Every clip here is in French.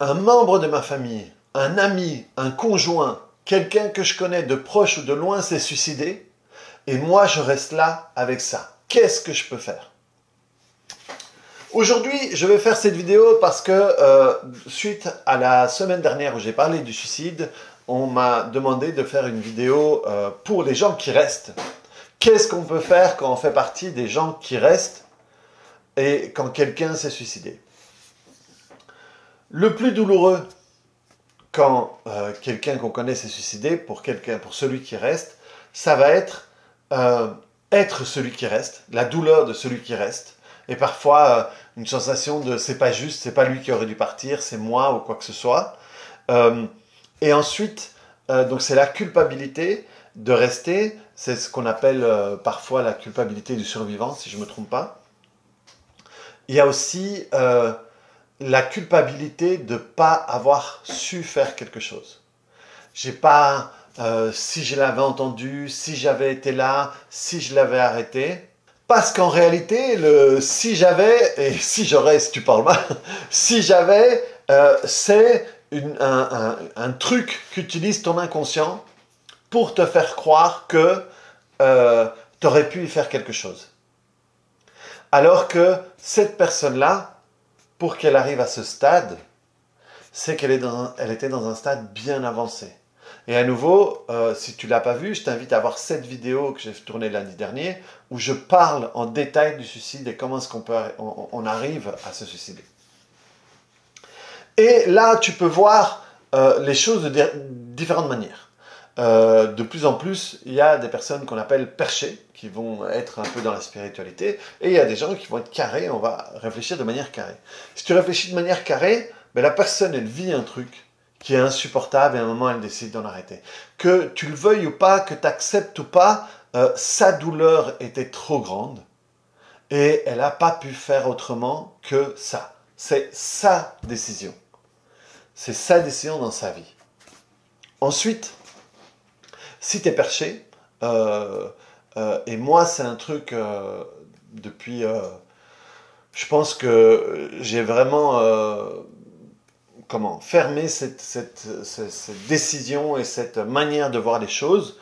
un membre de ma famille, un ami, un conjoint, quelqu'un que je connais de proche ou de loin s'est suicidé, et moi je reste là avec ça. Qu'est-ce que je peux faire? Aujourd'hui, je vais faire cette vidéo parce que suite à la semaine dernière où j'ai parlé du suicide, on m'a demandé de faire une vidéo pour les gens qui restent. Qu'est-ce qu'on peut faire quand on fait partie des gens qui restent et quand quelqu'un s'est suicidé? Le plus douloureux quand quelqu'un qu'on connaît s'est suicidé, pour celui qui reste, ça va être celui qui reste, la douleur de celui qui reste, et parfois une sensation de c'est pas juste, c'est pas lui qui aurait dû partir, c'est moi ou quoi que ce soit. Et ensuite, donc c'est la culpabilité de rester, c'est ce qu'on appelle parfois la culpabilité du survivant, si je ne me trompe pas. Il y a aussi la culpabilité de ne pas avoir su faire quelque chose. J'ai pas, si je l'avais entendu, si j'avais été là, si je l'avais arrêté. Parce qu'en réalité, le si j'avais, et si j'aurais, si tu parles mal, si j'avais, c'est un truc qu'utilise ton inconscient pour te faire croire que tu aurais pu y faire quelque chose. Alors que cette personne-là, pour qu'elle arrive à ce stade, c'est qu'elle était dans un stade bien avancé. Et à nouveau, si tu ne l'as pas vu, je t'invite à voir cette vidéo que j'ai tournée lundi dernier, où je parle en détail du suicide et comment est-ce qu'on arrive à se suicider. Et là, tu peux voir les choses de différentes manières. De plus en plus, il y a des personnes qu'on appelle perchées, qui vont être un peu dans la spiritualité, et il y a des gens qui vont être carrés, on va réfléchir de manière carrée. Si tu réfléchis de manière carrée, ben la personne, elle vit un truc qui est insupportable et à un moment, elle décide d'en arrêter. Que tu le veuilles ou pas, que tu acceptes ou pas, sa douleur était trop grande et elle n'a pas pu faire autrement que ça. C'est sa décision. C'est sa décision dans sa vie. Ensuite, si tu es perché, et moi, c'est un truc depuis... je pense que j'ai vraiment... fermer cette décision et cette manière de voir les choses,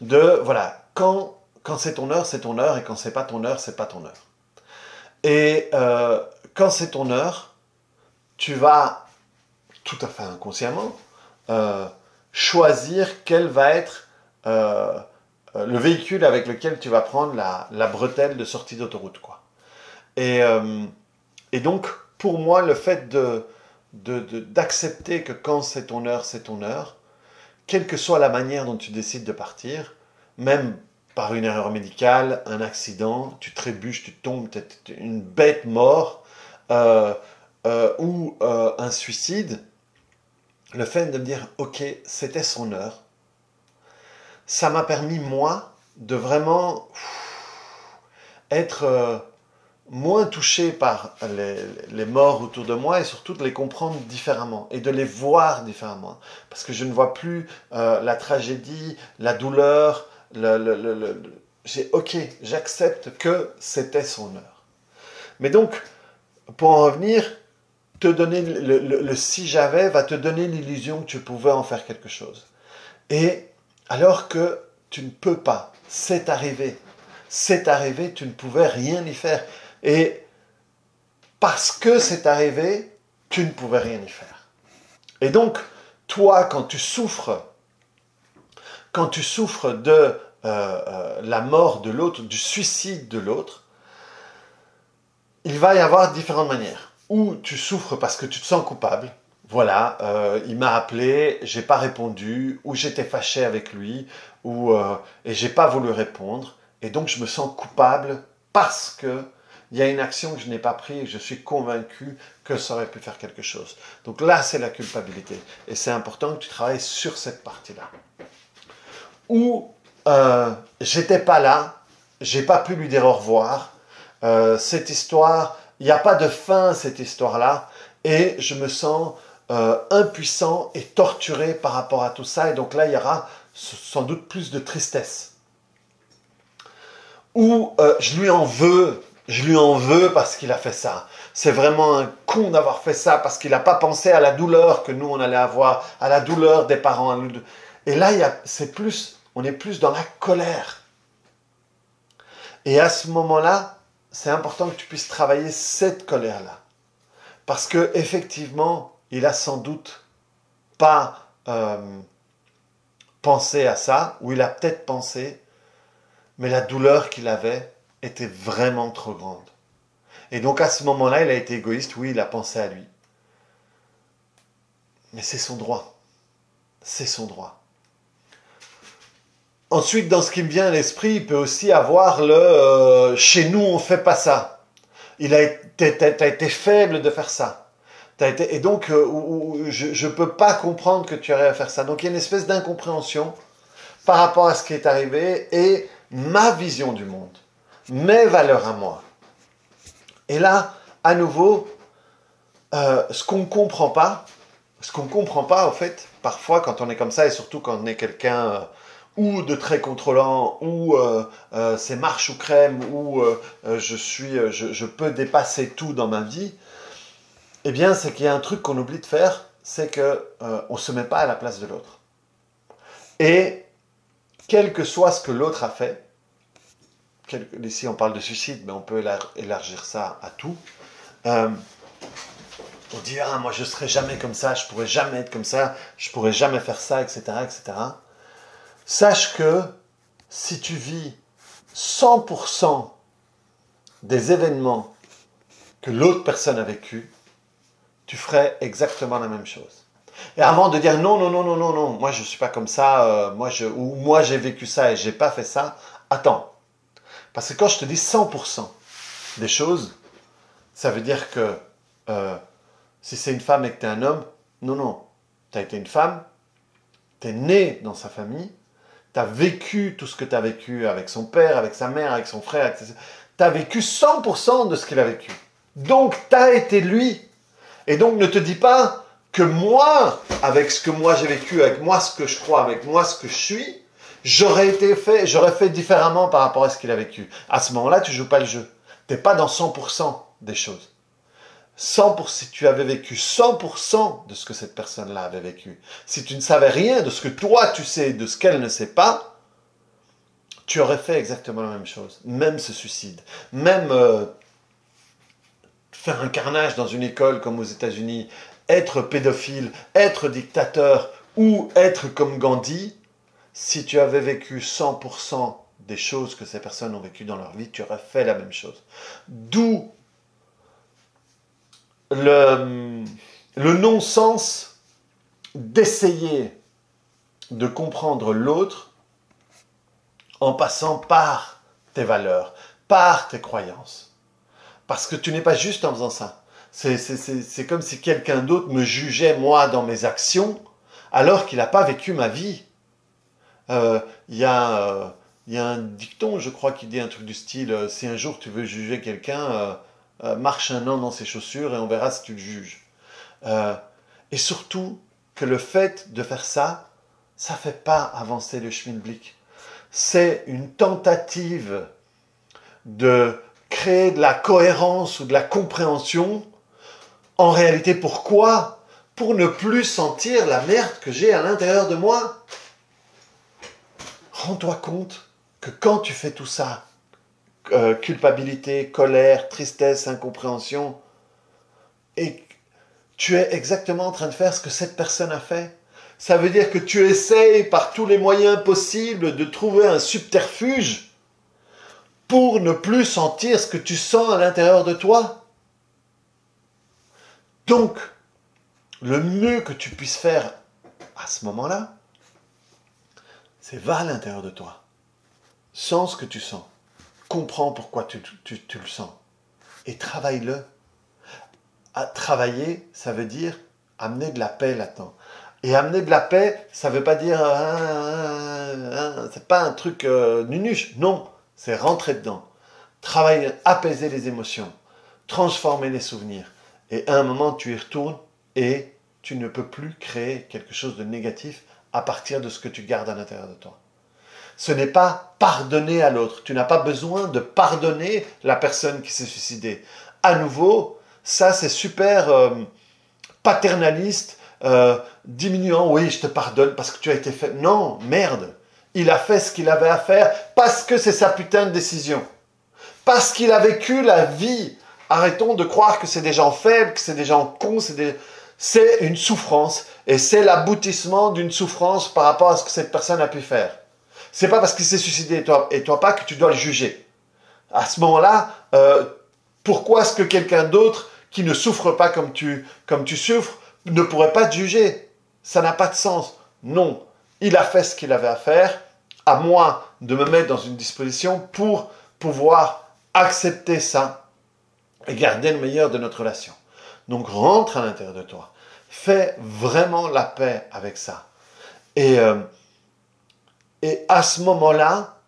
voilà, quand c'est ton heure, et quand c'est pas ton heure, c'est pas ton heure. Et quand c'est ton heure, tu vas, tout à fait inconsciemment, choisir quel va être le véhicule avec lequel tu vas prendre la bretelle de sortie d'autoroute, quoi. Et donc, pour moi, le fait d'accepter que quand c'est ton heure, quelle que soit la manière dont tu décides de partir, même par une erreur médicale, un accident, tu trébuches, tu tombes, tu es une bête mort, ou un suicide, le fait de me dire « ok, c'était son heure », ça m'a permis, moi, de vraiment être... moins touché par les morts autour de moi et surtout de les comprendre différemment et de les voir différemment. Parce que je ne vois plus la tragédie, la douleur, ok, j'accepte que c'était son heure. Mais donc, pour en revenir, te donner le si j'avais va te donner l'illusion que tu pouvais en faire quelque chose. Et alors que tu ne peux pas, c'est arrivé, tu ne pouvais rien y faire. Et parce que c'est arrivé, tu ne pouvais rien y faire. Et donc, toi, quand tu souffres de la mort de l'autre, du suicide de l'autre, il va y avoir différentes manières. Ou tu souffres parce que tu te sens coupable. Voilà, il m'a appelé, j'ai pas répondu, ou j'étais fâché avec lui, et j'ai pas voulu répondre. Et donc, je me sens coupable parce que il y a une action que je n'ai pas prise et je suis convaincu que ça aurait pu faire quelque chose. Donc là, c'est la culpabilité. Et c'est important que tu travailles sur cette partie-là. Ou j'étais pas là, j'ai pas pu lui dire au revoir. Cette histoire, il n'y a pas de fin à cette histoire-là. Et je me sens impuissant et torturé par rapport à tout ça. Et donc là, il y aura sans doute plus de tristesse. Ou je lui en veux parce qu'il a fait ça. c'est vraiment un con d'avoir fait ça parce qu'il n'a pas pensé à la douleur que nous on allait avoir, à la douleur des parents. Et là, on est plus dans la colère. Et à ce moment-là, c'est important que tu puisses travailler cette colère-là. Parce que effectivement, il a sans doute pas pensé à ça, ou il a peut-être pensé, mais la douleur qu'il avait était vraiment trop grande. Et donc à ce moment-là, il a été égoïste, oui, il a pensé à lui. Mais c'est son droit. C'est son droit. Ensuite, dans ce qui me vient à l'esprit, il peut aussi avoir chez nous, on ne fait pas ça. T'as été faible de faire ça. Et donc, je ne peux pas comprendre que tu arrives à faire ça. Donc, il y a une espèce d'incompréhension par rapport à ce qui est arrivé et ma vision du monde, mes valeurs à moi. Et là, à nouveau, ce qu'on ne comprend pas, au fait, parfois quand on est comme ça, et surtout quand on est quelqu'un ou de très contrôlant, ou c'est marche ou crème, ou je peux dépasser tout dans ma vie, eh bien, c'est qu'il y a un truc qu'on oublie de faire, c'est qu'on ne se met pas à la place de l'autre. Et quel que soit ce que l'autre a fait, ici on parle de suicide, mais on peut élargir ça à tout, on dit, ah, moi je ne serai jamais comme ça, je ne pourrai jamais être comme ça, je ne pourrai jamais faire ça, etc., etc. Sache que si tu vis 100% des événements que l'autre personne a vécu, tu ferais exactement la même chose. Et avant de dire non, moi je ne suis pas comme ça, moi j'ai vécu ça et je n'ai pas fait ça, attends. Parce que quand je te dis 100% des choses, ça veut dire que si c'est une femme et que tu es un homme, non, tu as été une femme, tu es né dans sa famille, tu as vécu tout ce que tu as vécu avec son père, avec sa mère, avec son frère, tu as vécu 100% de ce qu'il a vécu. Donc, tu as été lui. Et donc, ne te dis pas que moi, avec ce que moi j'ai vécu, avec moi ce que je crois, avec moi ce que je suis, j'aurais fait différemment par rapport à ce qu'il a vécu. À ce moment-là, tu ne joues pas le jeu. Tu n'es pas dans 100% des choses. Si tu avais vécu 100% de ce que cette personne-là avait vécu, si tu ne savais rien de ce que toi tu sais, de ce qu'elle ne sait pas, tu aurais fait exactement la même chose. Même ce suicide, même faire un carnage dans une école comme aux États-Unis, être pédophile, être dictateur ou être comme Gandhi, si tu avais vécu 100% des choses que ces personnes ont vécues dans leur vie, tu aurais fait la même chose. D'où le non-sens d'essayer de comprendre l'autre en passant par tes valeurs, par tes croyances. Parce que tu n'es pas juste en faisant ça. C'est comme si quelqu'un d'autre me jugeait, moi, dans mes actions, alors qu'il n'a pas vécu ma vie. Il y a un dicton, je crois, qui dit un truc du style « Si un jour tu veux juger quelqu'un, marche un an dans ses chaussures et on verra si tu le juges. » Et surtout, que le fait de faire ça, ça ne fait pas avancer le schmilblick. C'est une tentative de créer de la cohérence ou de la compréhension. En réalité, pourquoi ? Pour ne plus sentir la merde que j'ai à l'intérieur de moi. Rends-toi compte que quand tu fais tout ça, culpabilité, colère, tristesse, incompréhension, et tu es exactement en train de faire ce que cette personne a fait. Ça veut dire que tu essayes par tous les moyens possibles de trouver un subterfuge pour ne plus sentir ce que tu sens à l'intérieur de toi. Donc, le mieux que tu puisses faire à ce moment-là, c'est va à l'intérieur de toi. Sens ce que tu sens. Comprends pourquoi tu le sens. Et travaille-le. Travailler, ça veut dire amener de la paix là-dedans. Et amener de la paix, ça ne veut pas dire... c'est pas un truc nunuche. Non, c'est rentrer dedans. Travailler, apaiser les émotions. Transformer les souvenirs. Et à un moment, tu y retournes et tu ne peux plus créer quelque chose de négatif à partir de ce que tu gardes à l'intérieur de toi. Ce n'est pas pardonner à l'autre. Tu n'as pas besoin de pardonner la personne qui s'est suicidée. À nouveau, Ça, c'est super paternaliste, diminuant. Oui, je te pardonne parce que tu as été fait. Non, merde. Il a fait ce qu'il avait à faire parce que c'est sa putain de décision. Parce qu'il a vécu la vie. Arrêtons de croire que c'est des gens faibles, que c'est des gens cons, c'est une souffrance. Et c'est l'aboutissement d'une souffrance par rapport à ce que cette personne a pu faire. C'est pas parce qu'il s'est suicidé et toi pas que tu dois le juger. À ce moment-là, pourquoi est-ce que quelqu'un d'autre qui ne souffre pas comme tu souffres ne pourrait pas te juger? Ça n'a pas de sens. Non, il a fait ce qu'il avait à faire, à moi de me mettre dans une disposition pour pouvoir accepter ça et garder le meilleur de notre relation. Donc rentre à l'intérieur de toi. Fais vraiment la paix avec ça. Et à ce moment-là,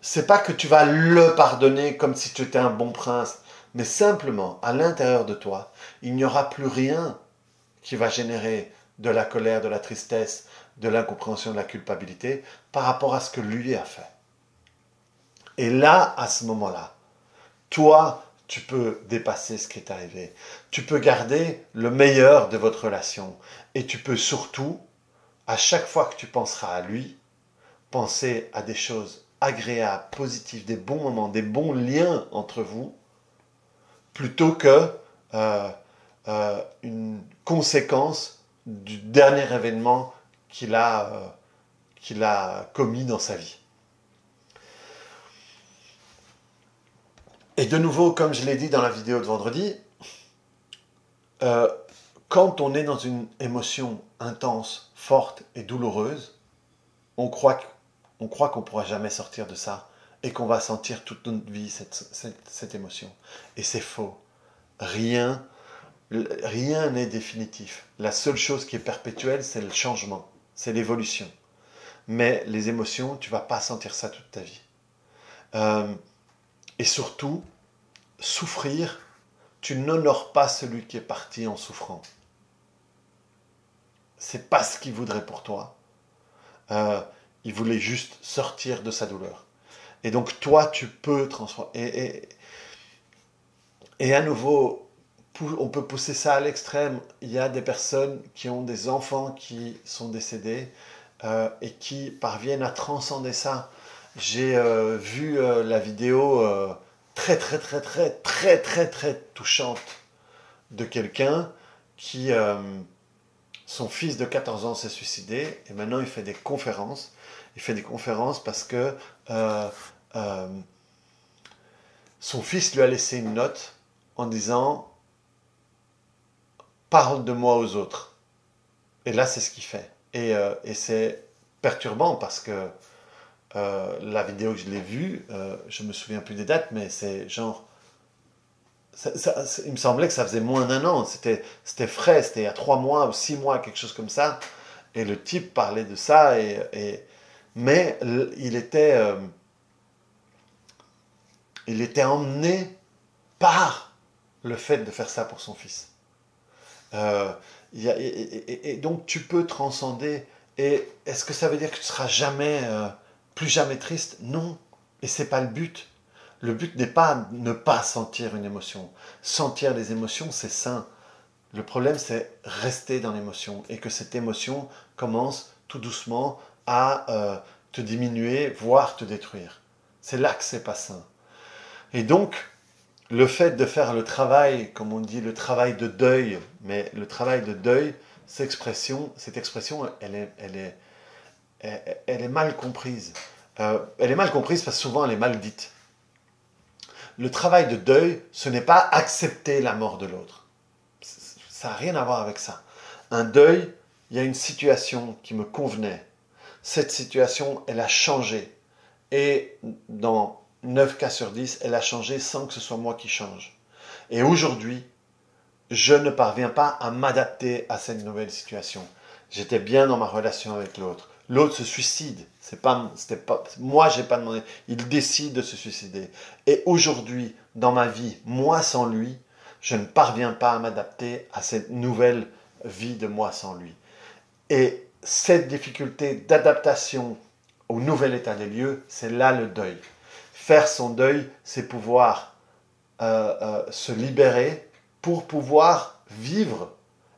c'est pas que tu vas le pardonner comme si tu étais un bon prince, mais simplement, à l'intérieur de toi, il n'y aura plus rien qui va générer de la colère, de la tristesse, de l'incompréhension, de la culpabilité par rapport à ce que lui a fait. Et là, à ce moment-là, toi, tu peux dépasser ce qui est arrivé. Tu peux garder le meilleur de votre relation. Et tu peux surtout, à chaque fois que tu penseras à lui, penser à des choses agréables, positives, des bons moments, des bons liens entre vous, plutôt que une conséquence du dernier événement qu'il a commis dans sa vie. Et de nouveau, comme je l'ai dit dans la vidéo de vendredi, quand on est dans une émotion intense, forte et douloureuse, on croit qu'on ne pourra jamais sortir de ça et qu'on va sentir toute notre vie cette émotion. Et c'est faux. Rien n'est définitif. La seule chose qui est perpétuelle, c'est le changement, c'est l'évolution. Mais les émotions, tu ne vas pas sentir ça toute ta vie. Et surtout, souffrir, tu n'honores pas celui qui est parti en souffrant. C'est pas ce qu'il voudrait pour toi. Il voulait juste sortir de sa douleur. Et donc toi, tu peux transformer. Et à nouveau, on peut pousser ça à l'extrême. Il y a des personnes qui ont des enfants qui sont décédés et qui parviennent à transcender ça. J'ai vu la vidéo très touchante de quelqu'un qui, son fils de 14 ans s'est suicidé et maintenant il fait des conférences. Il fait des conférences parce que son fils lui a laissé une note en disant « Parle de moi aux autres ». Et là, c'est ce qu'il fait. Et c'est perturbant parce que la vidéo que je l'ai vue, je me souviens plus des dates, mais c'est genre... il me semblait que ça faisait moins d'1 an. C'était frais, c'était il y a 3 mois ou 6 mois, quelque chose comme ça. Et le type parlait de ça, mais il était emmené par le fait de faire ça pour son fils. Et donc tu peux transcender. Et est-ce que ça veut dire que tu seras plus jamais triste? Non. Et c'est pas le but. Le but n'est pas ne pas sentir une émotion. Sentir les émotions, c'est sain. Le problème, c'est rester dans l'émotion et que cette émotion commence tout doucement à te diminuer, voire te détruire. C'est là que c'est pas sain. Et donc, le fait de faire le travail, comme on dit, le travail de deuil, mais le travail de deuil, cette expression, elle est mal comprise. Elle est mal comprise parce que souvent elle est mal dite. Le travail de deuil, ce n'est pas accepter la mort de l'autre. Ça n'a rien à voir avec ça. Un deuil, il y a une situation qui me convenait. Cette situation, elle a changé. Et dans 9 cas sur 10, elle a changé sans que ce soit moi qui change. Et aujourd'hui, je ne parviens pas à m'adapter à cette nouvelle situation. J'étais bien dans ma relation avec l'autre. L'autre se suicide. Moi, j'ai pas demandé. Il décide de se suicider. Et aujourd'hui, dans ma vie, moi sans lui, je ne parviens pas à m'adapter à cette nouvelle vie de moi sans lui. Et cette difficulté d'adaptation au nouvel état des lieux, c'est là le deuil. Faire son deuil, c'est pouvoir se libérer pour pouvoir vivre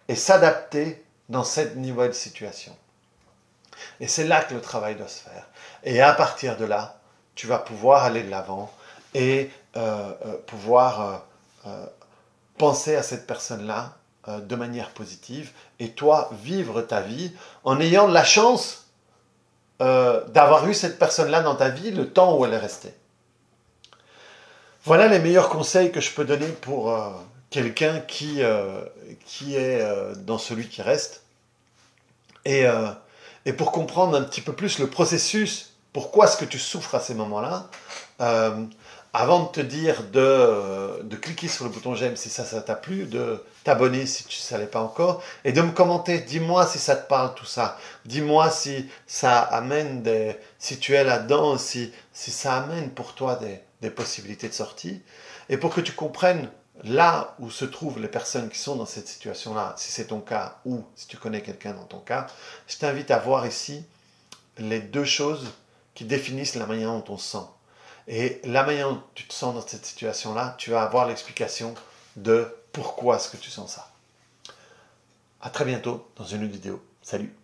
et s'adapter dans cette nouvelle situation. Et c'est là que le travail doit se faire. Et à partir de là, tu vas pouvoir aller de l'avant et pouvoir penser à cette personne-là de manière positive et toi vivre ta vie en ayant la chance d'avoir eu cette personne-là dans ta vie le temps où elle est restée. Voilà les meilleurs conseils que je peux donner pour quelqu'un qui est dans celui qui reste. Et pour comprendre un petit peu plus le processus, pourquoi est-ce que tu souffres à ces moments-là, avant de te dire de cliquer sur le bouton j'aime si ça t'a plu, de t'abonner si tu ne savais pas encore, et de me commenter, dis-moi si ça te parle tout ça, dis-moi si ça amène si tu es là-dedans, si ça amène pour toi des possibilités de sortie, et pour que tu comprennes là où se trouvent les personnes qui sont dans cette situation-là, si c'est ton cas ou si tu connais quelqu'un dans ton cas, je t'invite à voir ici les deux choses qui définissent la manière dont on se sent. Et la manière dont tu te sens dans cette situation-là, tu vas avoir l'explication de pourquoi est-ce que tu sens ça. À très bientôt dans une autre vidéo. Salut!